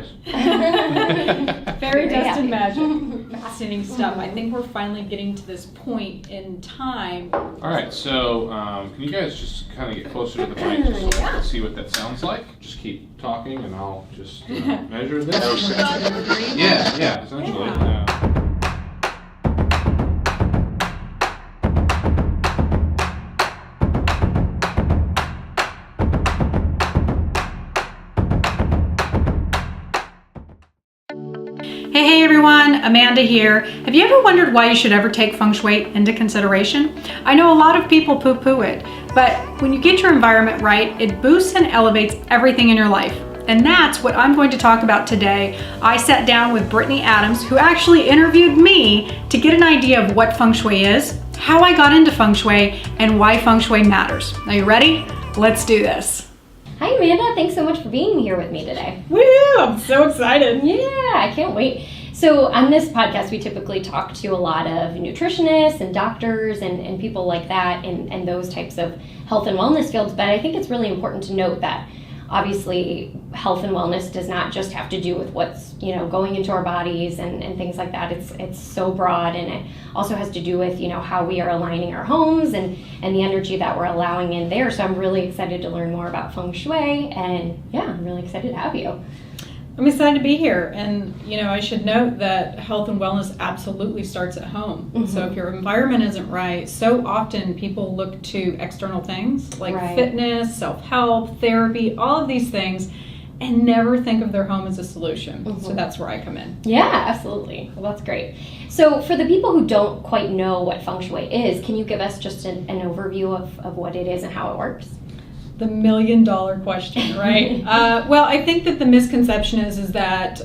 Fairy dust and magic. Fascinating stuff. I think we're finally getting to this point in time. All right, so can you guys just kind of get closer to the mic just so I can see what that sounds like? Just keep talking and I'll just measure this. Yeah, essentially. Yeah. Hey everyone, Amanda here. Have you ever wondered why you should ever take Feng Shui into consideration? I know a lot of people poo-poo it, but when you get your environment right, it boosts and elevates everything in your life. And that's what I'm going to talk about today. I sat down with Brittany Adams, who actually interviewed me to get an idea of what Feng Shui is, how I got into Feng Shui, and why Feng Shui matters. Are you ready? Let's do this. Hi Amanda, thanks so much for being here with me today. Woo! I'm so excited. Yeah, I can't wait. So on this podcast, we typically talk to a lot of nutritionists and doctors and people like that and those types of health and wellness fields. But I think it's really important to note that obviously health and wellness does not just have to do with what's going into our bodies and things like that. It's so broad, and it also has to do with how we are aligning our homes and the energy that we're allowing in there. So I'm really excited to learn more about Feng Shui, and yeah, I'm really excited to have you. I'm excited to be here, and I should note that health and wellness absolutely starts at home. Mm-hmm. So if your environment isn't right, so often people look to external things like fitness, self-help, therapy, all of these things, and never think of their home as a solution. Mm-hmm. So that's where I come in. Yeah, absolutely. Well, that's great. So for the people who don't quite know what Feng Shui is, can you give us just an overview of what it is and how it works? The $1 million question, right? Well, I think that the misconception is that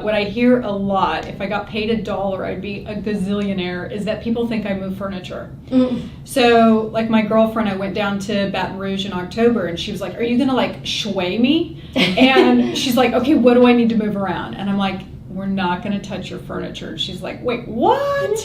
what I hear a lot, if I got paid $1, I'd be a gazillionaire, is that people think I move furniture. Mm. So, like my girlfriend, I went down to Baton Rouge in October, and she was like, "Are you gonna shui me?" And she's like, "Okay, what do I need to move around?" And I'm like, "We're not going to touch your furniture." And she's like, "Wait, what?"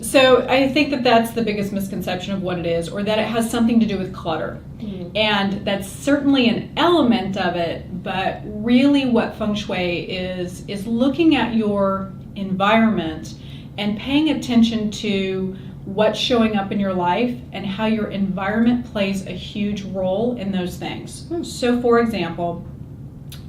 So I think that that's the biggest misconception of what it is, or that it has something to do with clutter. Mm. And that's certainly an element of it, but really what Feng Shui is looking at your environment and paying attention to what's showing up in your life and how your environment plays a huge role in those things. Mm. So for example,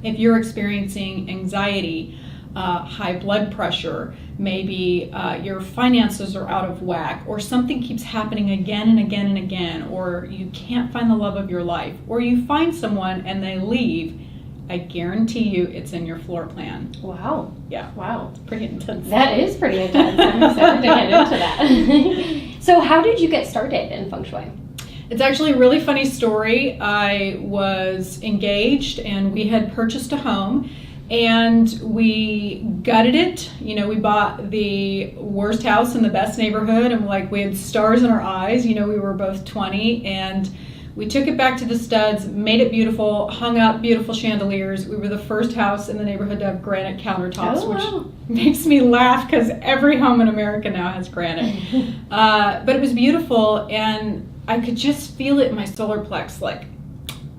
if you're experiencing anxiety, high blood pressure, maybe your finances are out of whack, or something keeps happening again and again and again, or you can't find the love of your life, or you find someone and they leave, I guarantee you it's in your floor plan. Wow. Yeah. Wow. It's pretty intense. That is pretty intense. I'm excited to get into that. So how did you get started in Feng Shui? It's actually a really funny story. I was engaged and we had purchased a home and we gutted it. We bought the worst house in the best neighborhood, and we had stars in our eyes. We were both 20, and we took it back to the studs, made it beautiful, hung up beautiful chandeliers. We were the first house in the neighborhood to have granite countertops, which makes me laugh because every home in America now has granite. But it was beautiful, and I could just feel it in my solar plex,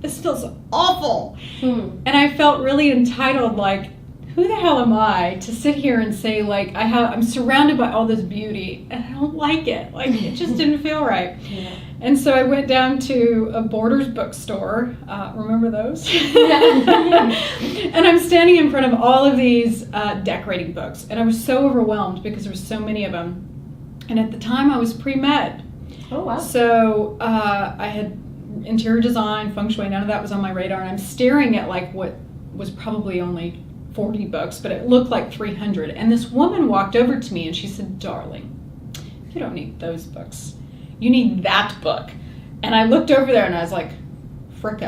this feels awful. And I felt really entitled, who the hell am I to sit here and say, I'm surrounded by all this beauty, and I don't like it. It just didn't feel right. Yeah. And so I went down to a Borders bookstore. Remember those? And I'm standing in front of all of these decorating books, and I was so overwhelmed because there were so many of them. And at the time, I was pre-med. Oh, wow. So I had interior design, Feng Shui, none of that was on my radar, and I'm staring at what was probably only 40 books, but it looked like 300. And this woman walked over to me and she said, "Darling, you don't need those books. You need that book." And I looked over there and I was like, what?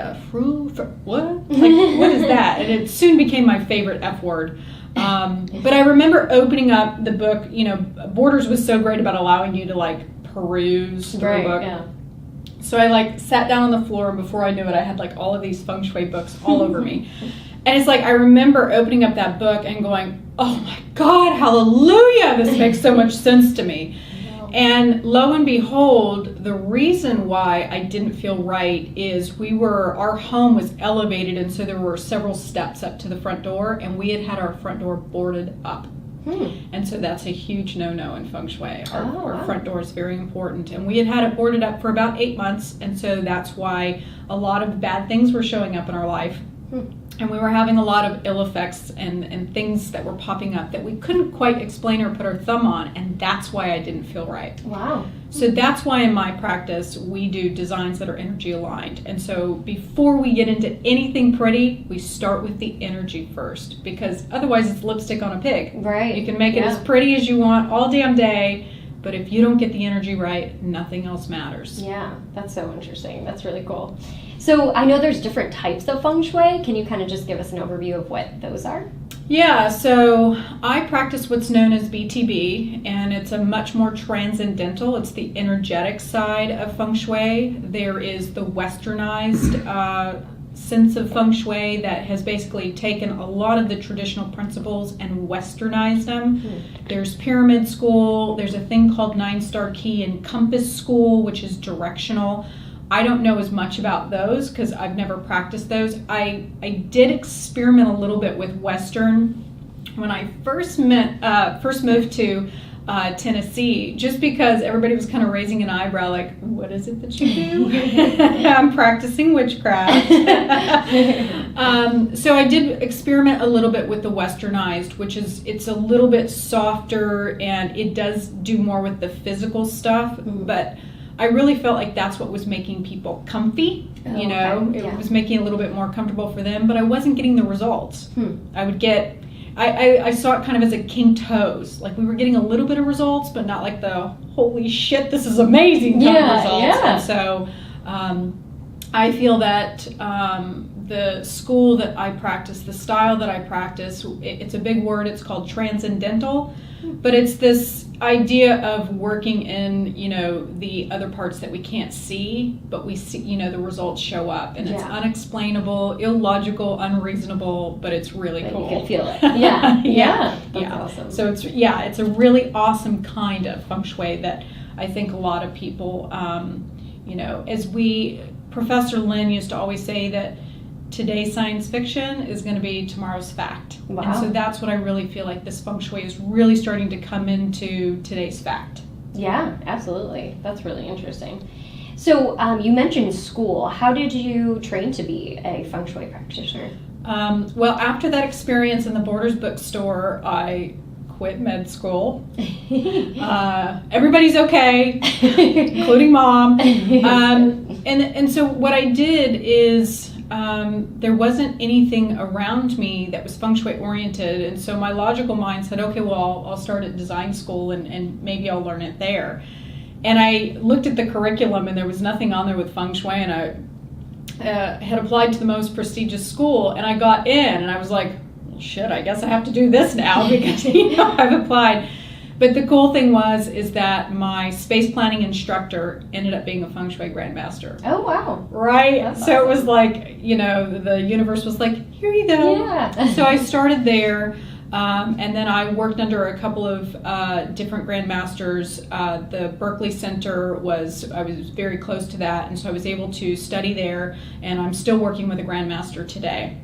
What is that? And it soon became my favorite F word. But I remember opening up the book. Borders was so great about allowing you to peruse through a book. Yeah. So I sat down on the floor, and before I knew it, I had all of these Feng Shui books all over me. And it's I remember opening up that book and going, "Oh my God, hallelujah, this makes so much sense to me." Wow. And lo and behold, the reason why I didn't feel right is our home was elevated, and so there were several steps up to the front door, and we had our front door boarded up. And so that's a huge no-no in Feng Shui. Our front door is very important. And we had it boarded up for about 8 months, and so that's why a lot of bad things were showing up in our life. And we were having a lot of ill effects and things that were popping up that we couldn't quite explain or put our thumb on, and that's why I didn't feel right. Wow. So that's why in my practice we do designs that are energy aligned. And so before we get into anything pretty, we start with the energy first, because otherwise it's lipstick on a pig. Right. You can make it as pretty as you want all damn day, but if you don't get the energy right, nothing else matters. Yeah, that's so interesting. That's really cool. So I know there's different types of Feng Shui. Can you kind of just give us an overview of what those are? Yeah, so I practice what's known as BTB, and it's a much more transcendental. It's the energetic side of Feng Shui. There is the westernized sense of Feng Shui that has basically taken a lot of the traditional principles and westernized them. There's pyramid school. There's a thing called 9-star key and compass school, which is directional. I don't know as much about those because I've never practiced those. I did experiment a little bit with Western when I first moved to Tennessee, just because everybody was kind of raising an eyebrow like, what is it that you do? I'm practicing witchcraft. So I did experiment a little bit with the westernized, which is, it's a little bit softer and it does do more with the physical stuff, but I really felt like that's what was making people comfy, you know, it was making it a little bit more comfortable for them, but I wasn't getting the results. I saw it kind of as a king toes, like we were getting a little bit of results, but not like the holy shit, this is amazing kind of results. And so I feel that the school that I practice, the style that I practice, it's a big word, it's called transcendental, but it's this idea of working in, you know, the other parts that we can't see, but we see, you know, the results show up, and it's unexplainable, illogical, unreasonable, but it's really cool. You can feel it. Yeah. That's awesome. So it's a really awesome kind of Feng Shui that I think a lot of people, you know, Professor Lin used to always say that today's science fiction is going to be tomorrow's fact. Wow. And so that's what I really feel like this Feng Shui is really starting to come into today's fact. Yeah, absolutely. That's really interesting. So you mentioned school. How did you train to be a Feng Shui practitioner? Well, after that experience in the Borders bookstore, I quit med school. Everybody's okay, including mom. And so what I did is there wasn't anything around me that was Feng Shui oriented, and so my logical mind said, okay, well, I'll start at design school and maybe I'll learn it there. And I looked at the curriculum and there was nothing on there with Feng Shui, and I had applied to the most prestigious school, and I got in, and I was like, well, shit, I guess I have to do this now because, you know, I've applied. But the cool thing is that my space planning instructor ended up being a Feng Shui grandmaster. Oh, wow. Right? That's so awesome. It was like, you know, the universe was like, here you go. Yeah. So I started there, and then I worked under a couple of different grandmasters. The Berkeley Center I was very close to that, and so I was able to study there, and I'm still working with a grandmaster today.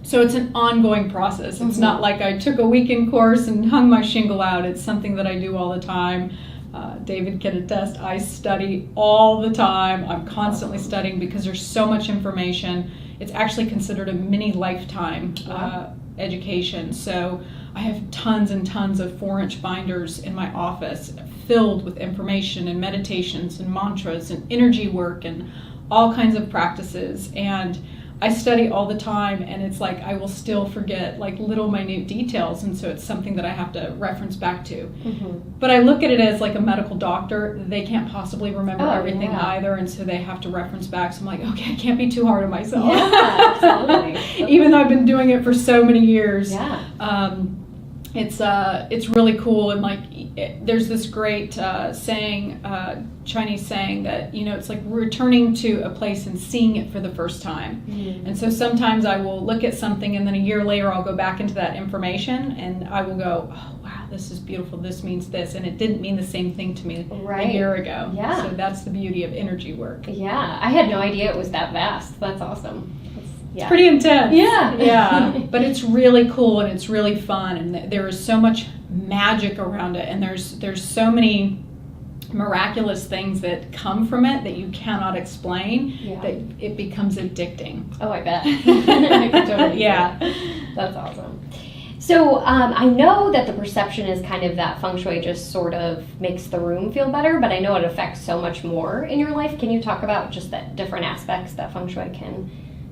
So it's an ongoing process. It's not like I took a weekend course and hung my shingle out. It's something that I do all the time. David can attest, I study all the time. I'm constantly studying because there's so much information. It's actually considered a mini lifetime education. So I have tons and tons of 4-inch binders in my office filled with information and meditations and mantras and energy work and all kinds of practices. And I study all the time, and it's like I will still forget like little minute details, and so it's something that I have to reference back to. But I look at it as like a medical doctor. They can't possibly remember everything either, and so they have to reference back. So I'm like, okay, I can't be too hard on myself. Yeah, absolutely. Even though I've been doing it for so many years. Yeah. It's really cool, and like there's this great saying, Chinese saying that, it's like returning to a place and seeing it for the first time. And so sometimes I will look at something and then a year later I'll go back into that information and I will go, oh, wow, this is beautiful. This means this. And it didn't mean the same thing to me a year ago. Yeah. So that's the beauty of energy work. Yeah. I had no idea it was that vast. That's awesome. It's pretty intense. Yeah. Yeah. But it's really cool and it's really fun. And there is so much magic around it. And there's so many miraculous things that come from it that you cannot explain, that it becomes addicting. Oh, I bet. I can totally That's awesome. So I know that the perception is kind of that feng shui just sort of makes the room feel better, but I know it affects so much more in your life. Can you talk about just the different aspects that feng shui can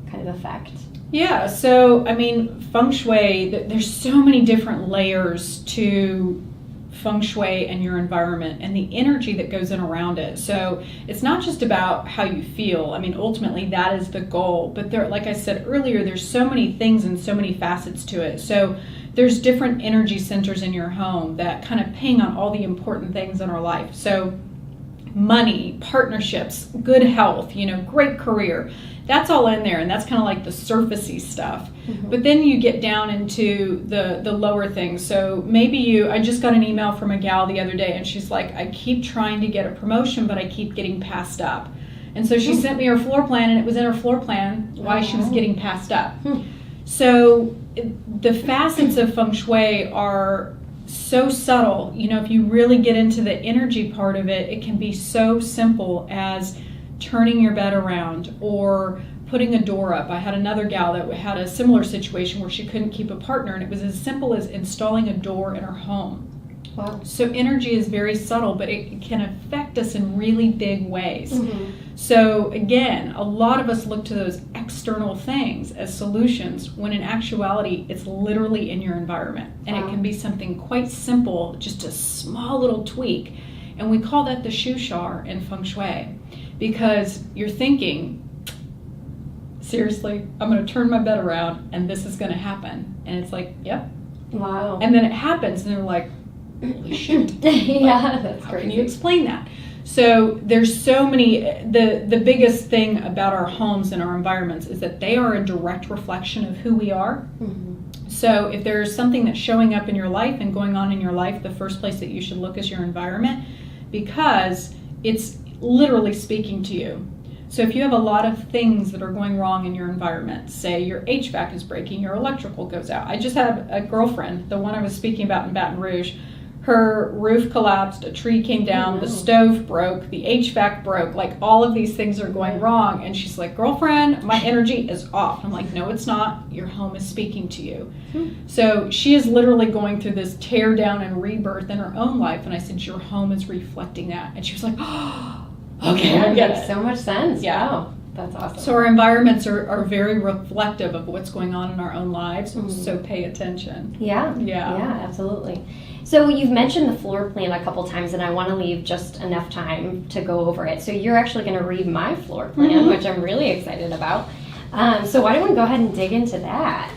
kind of affect? Yeah, so I mean, feng shui, there's so many different layers to feng shui and your environment and the energy that goes in around it. So it's not just about how you feel. I mean, ultimately that is the goal, but there, like I said earlier, there's so many things and so many facets to it. So there's different energy centers in your home that kind of ping on all the important things in our life. So money, partnerships, good health, great career, that's all in there, and that's kind of like the surfacey stuff. But then you get down into the lower things. So maybe I just got an email from a gal the other day, and she's like, I keep trying to get a promotion, but I keep getting passed up. And so she sent me her floor plan, and it was in her floor plan why she was getting passed up. So the facets of feng shui are so subtle. If you really get into the energy part of it, it can be so simple as turning your bed around or putting a door up. I had another gal that had a similar situation where she couldn't keep a partner, and it was as simple as installing a door in her home. Wow. So energy is very subtle, but it can affect us in really big ways. So again, a lot of us look to those external things as solutions when in actuality it's literally in your environment. And it can be something quite simple, just a small little tweak. And we call that the shushar in feng shui. Because you're thinking, seriously, I'm going to turn my bed around and this is going to happen. And it's like, yep. Wow. And then it happens and they're like, holy shit. Yeah, that's how crazy. can you explain that? So there's so many, the biggest thing about our homes and our environments is that they are a direct reflection of who we are. So if there's something that's showing up in your life and going on in your life, the first place that you should look is your environment, because it's literally speaking to you. So if you have a lot of things that are going wrong in your environment, say your HVAC is breaking, your electrical goes out. I just had a girlfriend, the one I was speaking about in Baton Rouge, her roof collapsed, a tree came down, the stove broke, the HVAC broke, like all of these things are going wrong. And she's like, girlfriend, my energy is off. I'm like, no, it's not. Your home is speaking to you. So she is literally going through this tear down and rebirth in her own life. And I said, your home is reflecting that. And she was like, oh, okay, I get Makes it. so much sense. Yeah. Wow. That's awesome. So our environments are very reflective of what's going on in our own lives. So pay attention. Yeah, absolutely. So you've mentioned the floor plan a couple times, and I want to leave just enough time to go over it. So you're actually going to read my floor plan, which I'm really excited about. So why don't we go ahead and dig into that?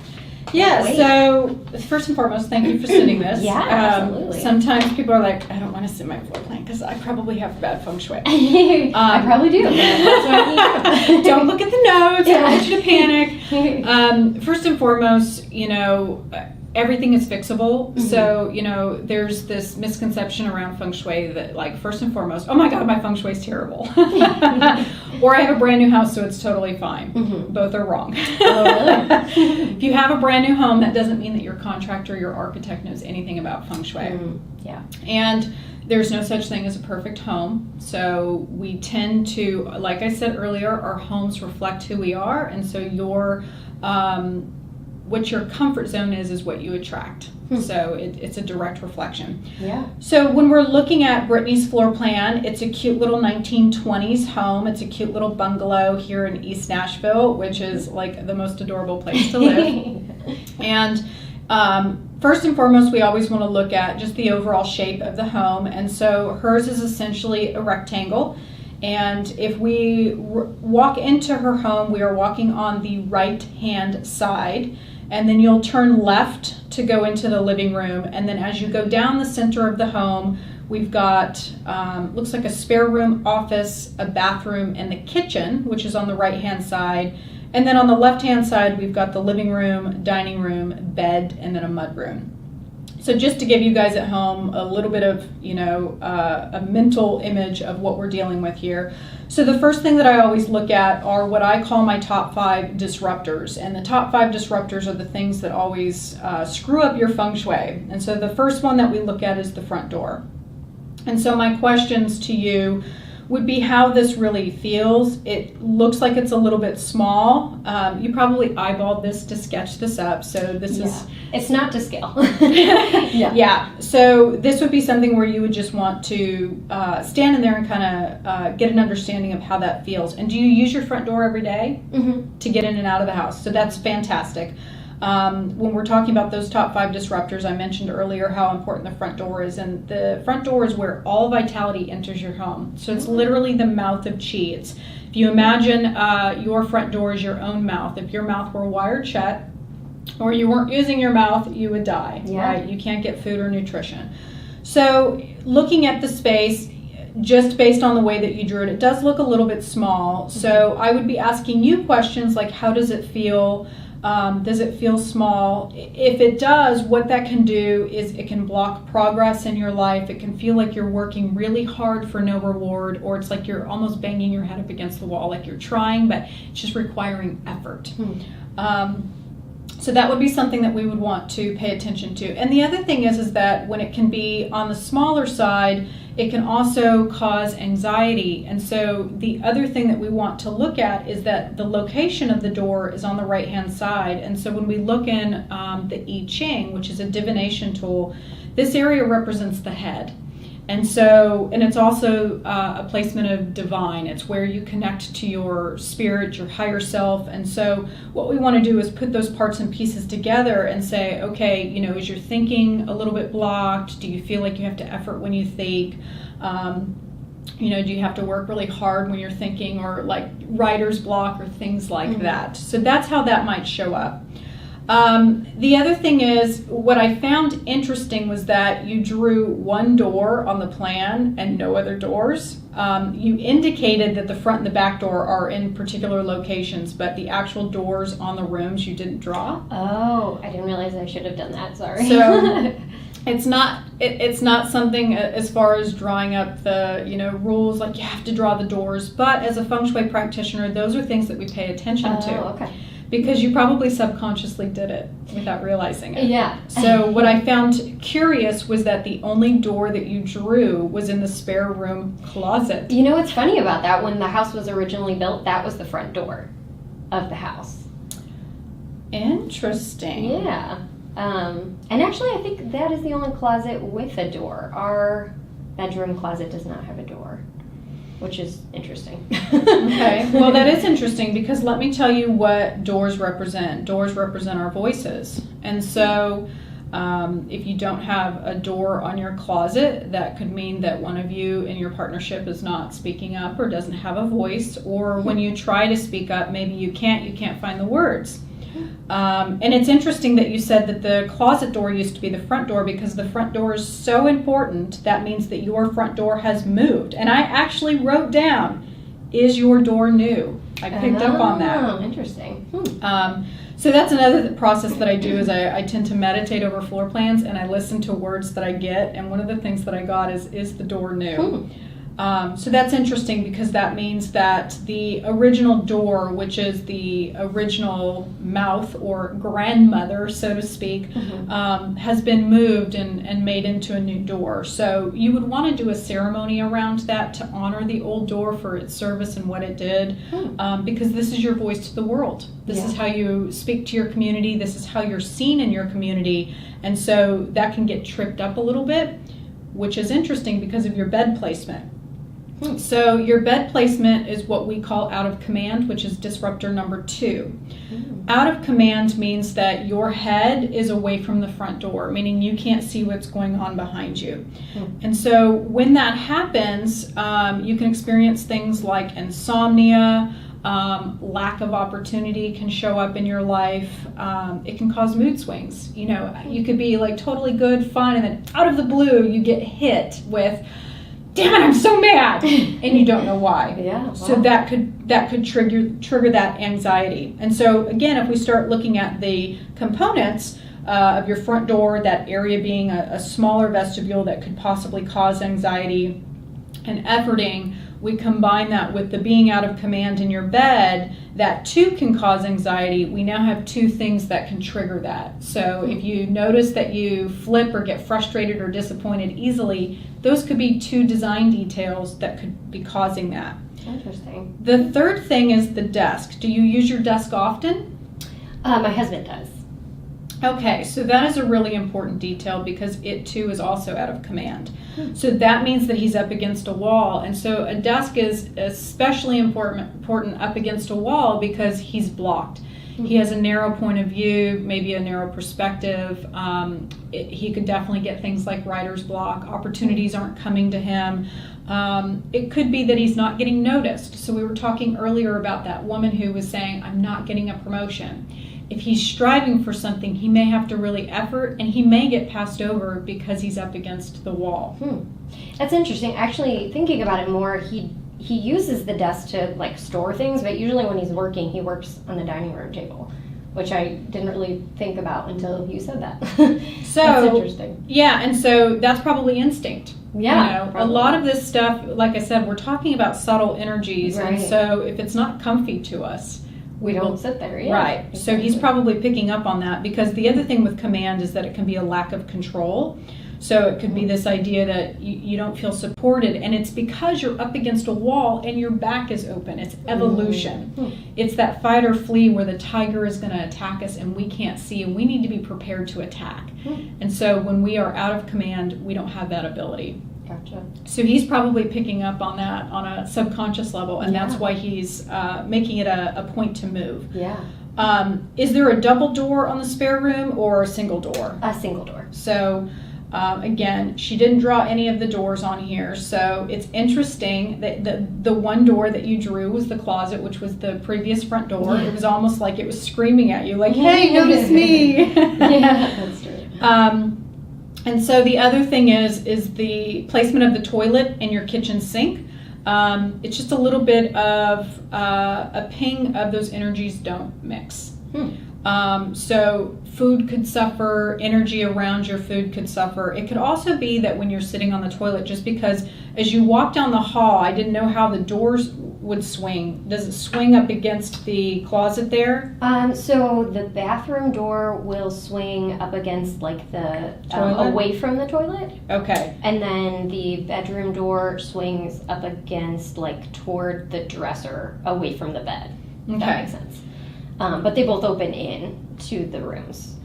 Yeah, so first and foremost, thank you for sending this. Yeah, absolutely. Sometimes people are like, I don't want to send my floor plan because I probably have bad feng shui. I probably do. That's what I need. Don't look at the notes. I don't want you to panic. First and foremost, everything is fixable. So, there's this misconception around feng shui that, like, first and foremost, oh my God, my feng shui is terrible. Or I have a brand new house, so it's totally fine. Both are wrong. Oh, really? If you have a brand new home, that doesn't mean that your contractor, your architect knows anything about feng shui. Yeah. And there's no such thing as a perfect home. So we tend to, like I said earlier, our homes reflect who we are. And so what your comfort zone is what you attract. So it's a direct reflection. Yeah. So when we're looking at Brittany's floor plan, it's a cute little 1920s home. It's a cute little bungalow here in East Nashville, which is like the most adorable place to live. And first and foremost, we always want to look at just the overall shape of the home. And so hers is essentially a rectangle. And if we walk into her home, we are walking on the right-hand side. And then you'll turn left to go into the living room. And then as you go down the center of the home, We've got, looks like a spare room, office, a bathroom, and the kitchen, which is on the right-hand side. And then on the left-hand side, we've got the living room, dining room, bed, and then a mudroom. So just to give you guys at home a little bit of, a mental image of what we're dealing with here. So the first thing that I always look at are what I call my top 5 disruptors. And the top 5 disruptors are the things that always screw up your feng shui. And so the first one that we look at is the front door. And so my questions to you would be how this really feels. It looks like it's a little bit small. You probably eyeballed this to sketch this up, so this is... It's not to scale. Yeah, so this would be something where you would just want to stand in there and kind of get an understanding of how that feels. And do you use your front door every day to get in and out of the house? So that's fantastic. When we're talking about those top 5 disruptors, I mentioned earlier how important the front door is, and the front door is where all vitality enters your home. So it's literally the mouth of chi. If you imagine your front door is your own mouth. If your mouth were wired shut, or you weren't using your mouth, you would die, right? You can't get food or nutrition. So looking at the space, just based on the way that you drew it, it does look a little bit small. So I would be asking you questions like, how does it feel? Does it feel small? If it does, what that can do is it can block progress in your life. It can feel like you're working really hard for no reward, or it's like you're almost banging your head up against the wall, like you're trying, but it's just requiring effort. So that would be something that we would want to pay attention to. And the other thing is that when it can be on the smaller side, it can also cause anxiety. And so the other thing that we want to look at is that the location of the door is on the right-hand side. And so when we look in the I Ching, which is a divination tool, this area represents the head. And so, and it's also a placement of divine. It's where you connect to your spirit, your higher self. And so what we want to do is put those parts and pieces together and say, okay, is your thinking a little bit blocked? Do you feel like you have to effort when you think? Do you have to work really hard when you're thinking, or like writer's block or things like that? So that's how that might show up. The other thing is, what I found interesting was that you drew one door on the plan and no other doors. You indicated that the front and the back door are in particular locations, but the actual doors on the rooms you didn't draw. Oh, I didn't realize I should have done that, sorry. So it's not something as far as drawing up the rules, like you have to draw the doors, but as a feng shui practitioner, those are things that we pay attention to. Okay. Because you probably subconsciously did it without realizing it. Yeah. So what I found curious was that the only door that you drew was in the spare room closet. You know what's funny about that? When the house was originally built, that was the front door of the house. Interesting. Yeah. And actually, I think that is the only closet with a door. Our bedroom closet does not have a door, which is interesting. Okay, well that is interesting, because let me tell you what doors represent. Doors represent our voices. And so if you don't have a door on your closet, that could mean that one of you in your partnership is not speaking up or doesn't have a voice, or when you try to speak up, maybe you can't find the words. And it's interesting that you said that the closet door used to be the front door, because the front door is so important. That means that your front door has moved. And I actually wrote down, is your door new? I picked up on that. Oh, interesting. So that's another process that I do, is I tend to meditate over floor plans, and I listen to words that I get. And one of the things that I got is the door new? So that's interesting, because that means that the original door, which is the original mouth or grandmother, so to speak, has been moved and made into a new door. So you would want to do a ceremony around that to honor the old door for its service and what it did, because this is your voice to the world. This is how you speak to your community. This is how you're seen in your community. And so that can get tripped up a little bit, which is interesting because of your bed placement. So your bed placement is what we call out of command, which is disruptor number 2. Out of command means that your head is away from the front door, meaning you can't see what's going on behind you. And so when that happens, you can experience things like insomnia, Lack of opportunity can show up in your life. It can cause mood swings. You know, you could be like totally good, fun, and then out of the blue you get hit with, damn it, I'm so mad, and you don't know why. Yeah. Wow. So that could trigger that anxiety. And so again, if we start looking at the components of your front door, that area being a smaller vestibule that could possibly cause anxiety and efforting, we combine that with the being out of command in your bed, that too can cause anxiety. We now have two things that can trigger that. So if you notice that you flip or get frustrated or disappointed easily, those could be two design details that could be causing that. Interesting. The third thing is the desk. Do you use your desk often? My husband does. Okay, so that is a really important detail because it too is also out of command. So that means that he's up against a wall. And so a desk is especially important up against a wall because he's blocked. He has a narrow point of view, maybe a narrow perspective. He could definitely get things like writer's block. Opportunities aren't coming to him. It could be that he's not getting noticed. So we were talking earlier about that woman who was saying, I'm not getting a promotion. If he's striving for something, he may have to really effort, and he may get passed over because he's up against the wall. That's interesting. Actually, thinking about it more, he uses the desk to like store things, but usually when he's working, he works on the dining room table, which I didn't really think about until you said that. So that's interesting. Yeah, and so that's probably instinct. Yeah, you know, a lot of this stuff, like I said, we're talking about subtle energies, Right. and so if it's not comfy to us, We don't sit there, yeah. Right. So he's Exactly. probably picking up on that because the other thing with command is that it can be a lack of control. So it could be this idea that you don't feel supported, and it's because you're up against a wall and your back is open. It's evolution. It's that fight or flee where the tiger is going to attack us and we can't see, and we need to be prepared to attack. And so when we are out of command, we don't have that ability. Gotcha. So he's probably picking up on that on a subconscious level, and that's why he's making it a point to move. Yeah. Is there a double door on the spare room or a single door? A single door. So again, she didn't draw any of the doors on here, so it's interesting that the one door that you drew was the closet, which was the previous front door. It was almost like it was screaming at you, like, hey, notice me. Yeah, that's true. And so the other thing is the placement of the toilet in your kitchen sink. It's just a little bit of a ping of those energies don't mix. So food could suffer, energy around your food could suffer. It could also be that when you're sitting on the toilet, just because as you walk down the hall, I didn't know how the doors would swing. Does it swing up against the closet there? So the bathroom door will swing up against like the Toilet? away from the toilet, Okay. and then the bedroom door swings up against like toward the dresser, away from the bed. If Okay. that makes sense. But they both open in to the rooms.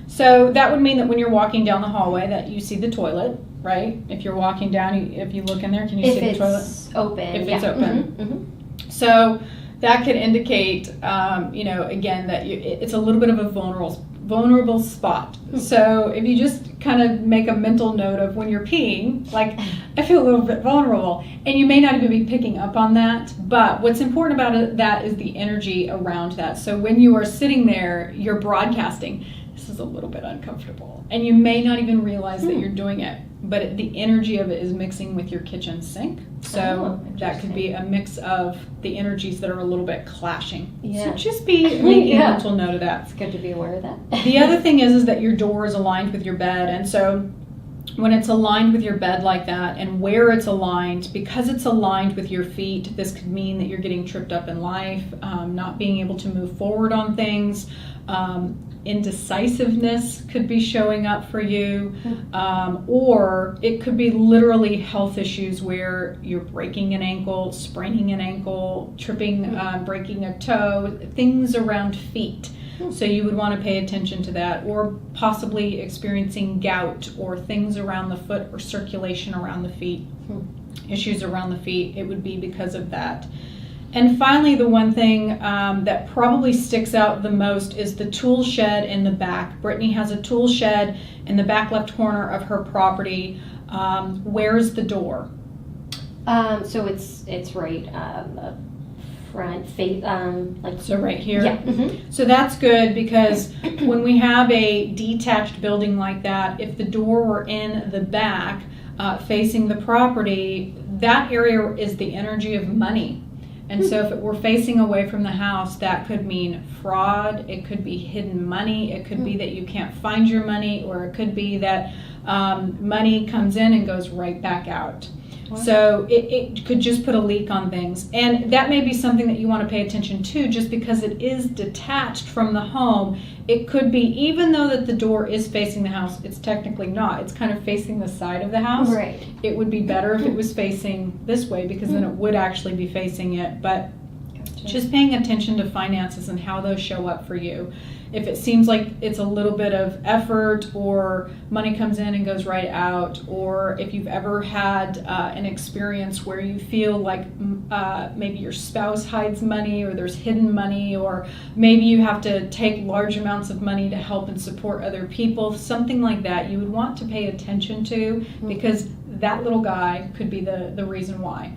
So that would mean that when you're walking down the hallway that you see the toilet, right? If you're walking down, if you look in there, can you see the toilet? If it's open. If yeah. it's open. Mhm. So that could indicate, again, that it's a little bit of a vulnerable spot. So if you just kind of make a mental note of when you're peeing, like, I feel a little bit vulnerable, and you may not even be picking up on that, but what's important about that is the energy around that. So when you are sitting there, you're broadcasting, this is a little bit uncomfortable, and you may not even realize that you're doing it, but the energy of it is mixing with your kitchen sink. So that could be a mix of the energies that are a little bit clashing. Yeah. So just be making Yeah. a mental note of that. It's good to be aware of that. The other thing is that your door is aligned with your bed, and so when it's aligned with your bed like that, and where it's aligned, because it's aligned with your feet, this could mean that you're getting tripped up in life, not being able to move forward on things. Indecisiveness could be showing up for you, or it could be literally health issues where you're breaking an ankle, spraining an ankle, tripping, breaking a toe, things around feet. So you would want to pay attention to that, or possibly experiencing gout or things around the foot or circulation around the feet, issues around the feet. It would be because of that. And finally, the one thing that probably sticks out the most is the tool shed in the back. Brittany has a tool shed in the back left corner of her property. Where is the door? So it's right front face, like So right here. Yeah. Mm-hmm. So that's good because when we have a detached building like that, if the door were in the back facing the property, that area is the energy of money. And so if it were facing away from the house, that could mean fraud, it could be hidden money, it could be that you can't find your money, or it could be that money comes in and goes right back out. So it could just put a leak on things. And that may be something that you want to pay attention to just because it is detached from the home. It could be, even though that the door is facing the house, it's technically not. It's kind of facing the side of the house. Right. It would be better if it was facing this way because then it would actually be facing it. But just paying attention to finances and how those show up for you. If it seems like it's a little bit of effort or money comes in and goes right out, or if you've ever had an experience where you feel like maybe your spouse hides money or there's hidden money, or maybe you have to take large amounts of money to help and support other people, something like that, you would want to pay attention to because that little guy could be the reason why.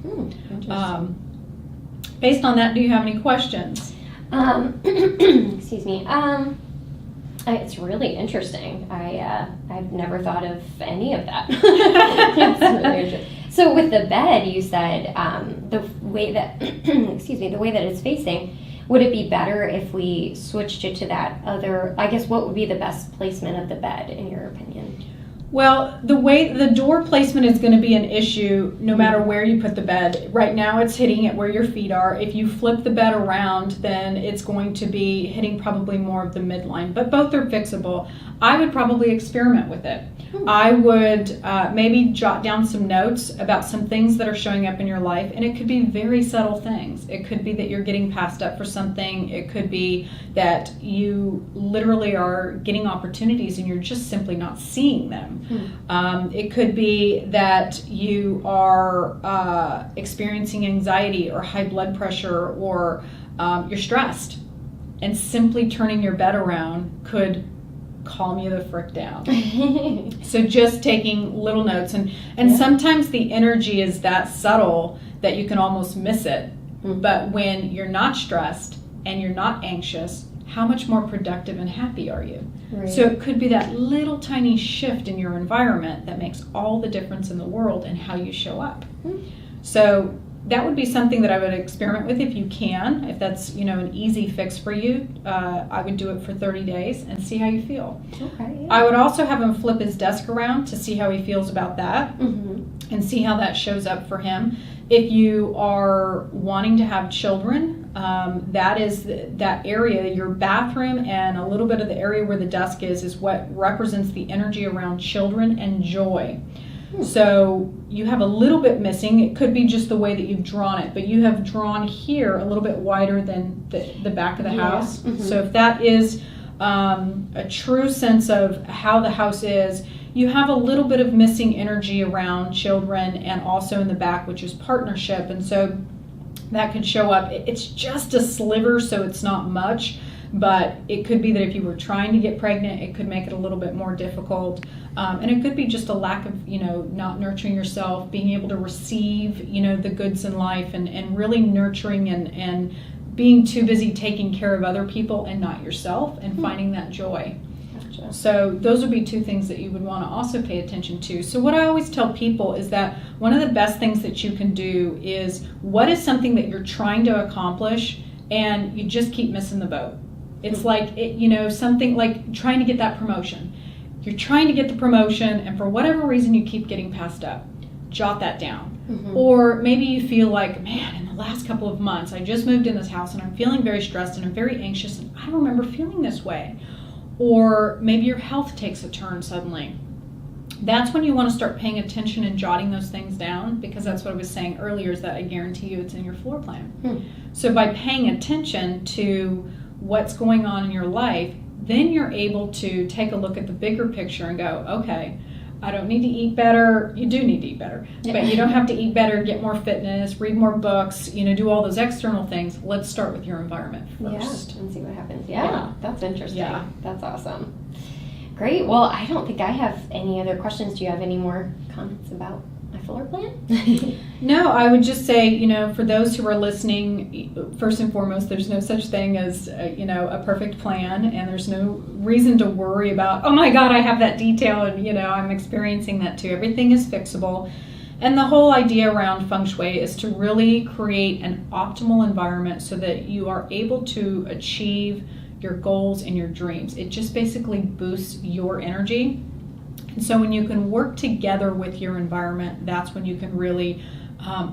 Based on that, do you have any questions? Excuse me. It's really interesting. I've never thought of any of that. It's really interesting. So with the bed, you said the way that the way that it's facing. Would it be better if we switched it to that other? I guess what would be the best placement of the bed in your opinion? Well, the way the door placement is going to be an issue no matter where you put the bed. Right now it's hitting it where your feet are. If you flip the bed around, then it's going to be hitting probably more of the midline, but both are fixable. I would probably experiment with it. I would maybe jot down some notes about some things that are showing up in your life, and it could be very subtle things. It could be that you're getting passed up for something. It could be that you literally are getting opportunities and you're just simply not seeing them. It could be that you are experiencing anxiety or high blood pressure, or you're stressed, and simply turning your bed around could calm you the frick down. So just taking little notes, and sometimes the energy is that subtle that you can almost miss it. But when you're not stressed and you're not anxious, how much more productive and happy are you? Right. So it could be that little tiny shift in your environment that makes all the difference in the world in how you show up. So that would be something that I would experiment with if you can. If that's an easy fix for you, I would do it for 30 days and see how you feel. Okay. Yeah. I would also have him flip his desk around to see how he feels about that, and see how that shows up for him. If you are wanting to have children, that is that area, your bathroom and a little bit of the area where the desk is what represents the energy around children and joy. So you have a little bit missing. It could be just the way that you've drawn it, but you have drawn here a little bit wider than the back of the house. So if that is a true sense of how the house is, you have a little bit of missing energy around children and also in the back, which is partnership. And so that could show up. It's just a sliver, so it's not much, but it could be that if you were trying to get pregnant, it could make it a little bit more difficult. And it could be just a lack of, not nurturing yourself, being able to receive, the goods in life, and really nurturing and being too busy taking care of other people and not yourself, and finding that joy. Gotcha. So those would be two things that you would want to also pay attention to. So what I always tell people is that one of the best things that you can do is, what is something that you're trying to accomplish and you just keep missing the boat? It's like, something like trying to get that promotion. You're trying to get the promotion, and for whatever reason you keep getting passed up. Jot that down. Or maybe you feel like, man, in the last couple of months I just moved in this house and I'm feeling very stressed and I'm very anxious and I don't remember feeling this way. Or maybe your health takes a turn suddenly. That's when you want to start paying attention and jotting those things down, because that's what I was saying earlier, is that I guarantee you it's in your floor plan. So by paying attention to what's going on in your life, then you're able to take a look at the bigger picture and go, okay, I don't need to eat better. You do need to eat better, but you don't have to eat better, get more fitness, read more books, do all those external things. Let's start with your environment first. Yeah, and see what happens. Yeah, that's interesting. Yeah. That's awesome. Great. Well, I don't think I have any other questions. Do you have any more comments about my floor plan? No, I would just say, you know, for those who are listening, first and foremost, there's no such thing as, you know, a perfect plan, and there's no reason to worry about, oh my God, I have that detail, and, you know, I'm experiencing that too. Everything is fixable. And the whole idea around Feng Shui is to really create an optimal environment so that you are able to achieve your goals and your dreams. It just basically boosts your energy. And so when you can work together with your environment, that's when you can really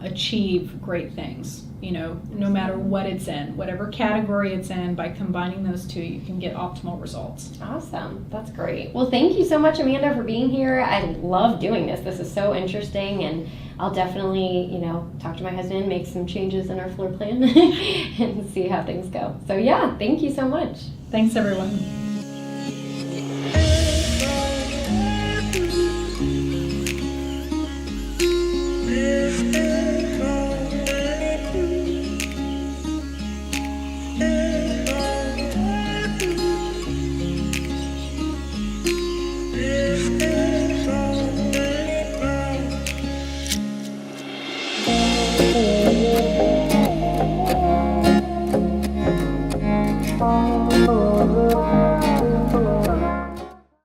achieve great things. You know, no matter what it's in, whatever category it's in, by combining those two, you can get optimal results. Awesome. That's great. Well, thank you so much, Amanda, for being here. I love doing this. This is so interesting, and I'll definitely, you know, talk to my husband, make some changes in our floor plan, and see how things go. So yeah, thank you so much. Thanks, everyone.